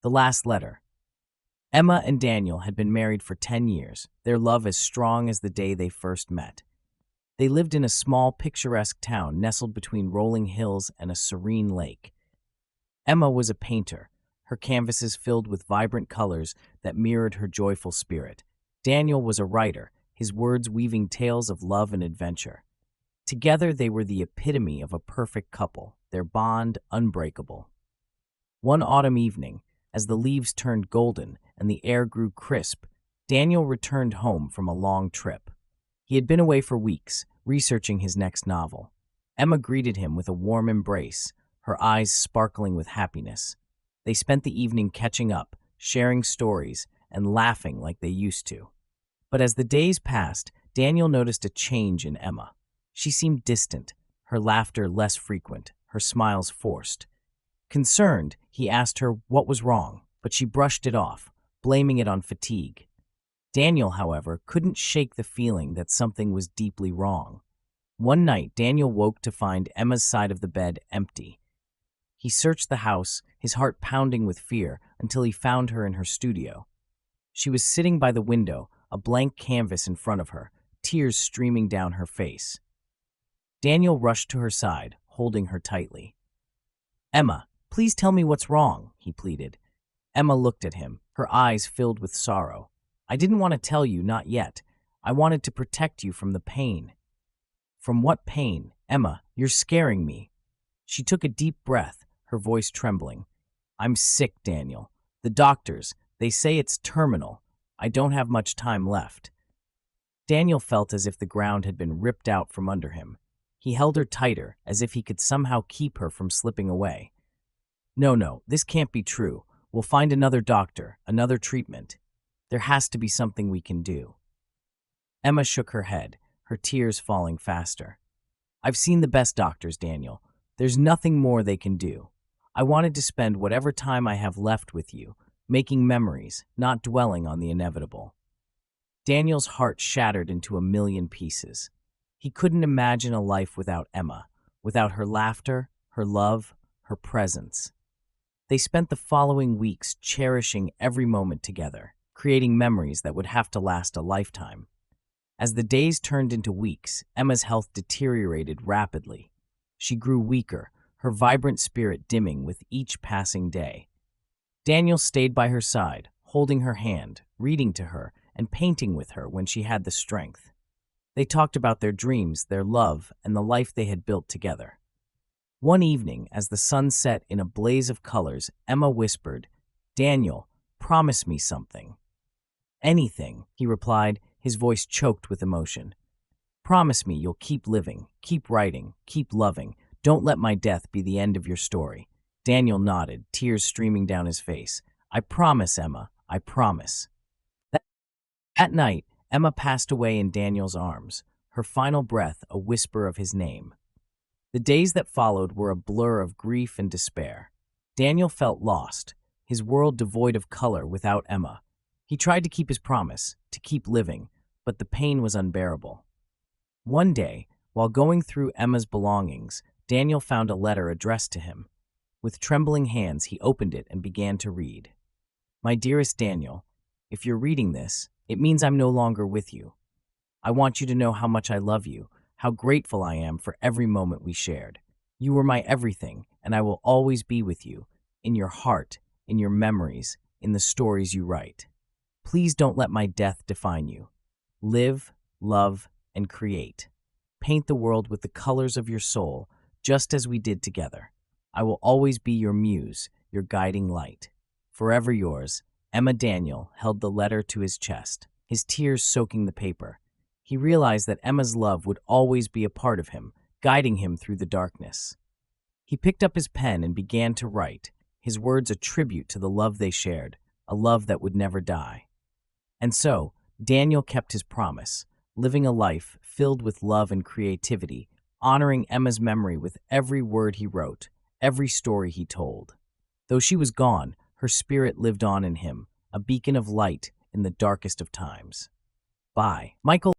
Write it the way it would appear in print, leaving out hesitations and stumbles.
The last letter. Emma and Daniel had been married for 10 years, their love as strong as the day they first met. They lived in a small, picturesque town nestled between rolling hills and a serene lake. Emma was a painter, her canvases filled with vibrant colors that mirrored her joyful spirit. Daniel was a writer, his words weaving tales of love and adventure. Together they were the epitome of a perfect couple, their bond unbreakable. One autumn evening, as the leaves turned golden and the air grew crisp, Daniel returned home from a long trip. He had been away for weeks, researching his next novel. Emma greeted him with a warm embrace, her eyes sparkling with happiness. They spent the evening catching up, sharing stories, and laughing like they used to. But as the days passed, Daniel noticed a change in Emma. She seemed distant, her laughter less frequent, her smiles forced. Concerned, he asked her what was wrong, but she brushed it off, blaming it on fatigue. Daniel, however, couldn't shake the feeling that something was deeply wrong. One night, Daniel woke to find Emma's side of the bed empty. He searched the house, his heart pounding with fear, until he found her in her studio. She was sitting by the window, a blank canvas in front of her, tears streaming down her face. Daniel rushed to her side, holding her tightly. "Emma, please tell me what's wrong," he pleaded. Emma looked at him, her eyes filled with sorrow. "I didn't want to tell you, not yet. I wanted to protect you from the pain." "From what pain? Emma, you're scaring me." She took a deep breath, her voice trembling. "I'm sick, Daniel. The doctors, they say it's terminal. I don't have much time left." Daniel felt as if the ground had been ripped out from under him. He held her tighter, as if he could somehow keep her from slipping away. No, this can't be true. We'll find another doctor, another treatment. There has to be something we can do." Emma shook her head, her tears falling faster. "I've seen the best doctors, Daniel. There's nothing more they can do. I wanted to spend whatever time I have left with you, making memories, not dwelling on the inevitable." Daniel's heart shattered into a million pieces. He couldn't imagine a life without Emma, without her laughter, her love, her presence. They spent the following weeks cherishing every moment together, creating memories that would have to last a lifetime. As the days turned into weeks, Emma's health deteriorated rapidly. She grew weaker, her vibrant spirit dimming with each passing day. Daniel stayed by her side, holding her hand, reading to her, and painting with her when she had the strength. They talked about their dreams, their love, and the life they had built together. One evening, as the sun set in a blaze of colors, Emma whispered, "Daniel, promise me something." "Anything," he replied, his voice choked with emotion. "Promise me you'll keep living, keep writing, keep loving. Don't let my death be the end of your story." Daniel nodded, tears streaming down his face. "I promise, Emma, I promise." That night, Emma passed away in Daniel's arms, her final breath a whisper of his name. The days that followed were a blur of grief and despair. Daniel felt lost, his world devoid of color without Emma. He tried to keep his promise, to keep living, but the pain was unbearable. One day, while going through Emma's belongings, Daniel found a letter addressed to him. With trembling hands, he opened it and began to read. "My dearest Daniel, if you're reading this, it means I'm no longer with you. I want you to know how much I love you, how grateful I am for every moment we shared. You were my everything, and I will always be with you, in your heart, in your memories, in the stories you write. Please don't let my death define you. Live, love, and create. Paint the world with the colors of your soul, just as we did together. I will always be your muse, your guiding light. Forever yours." Emma. Daniel held the letter to his chest, his tears soaking the paper. He realized that Emma's love would always be a part of him, guiding him through the darkness. He picked up his pen and began to write, his words a tribute to the love they shared, a love that would never die. And so, Daniel kept his promise, living a life filled with love and creativity, honoring Emma's memory with every word he wrote, every story he told. Though she was gone, her spirit lived on in him, a beacon of light in the darkest of times. By Michael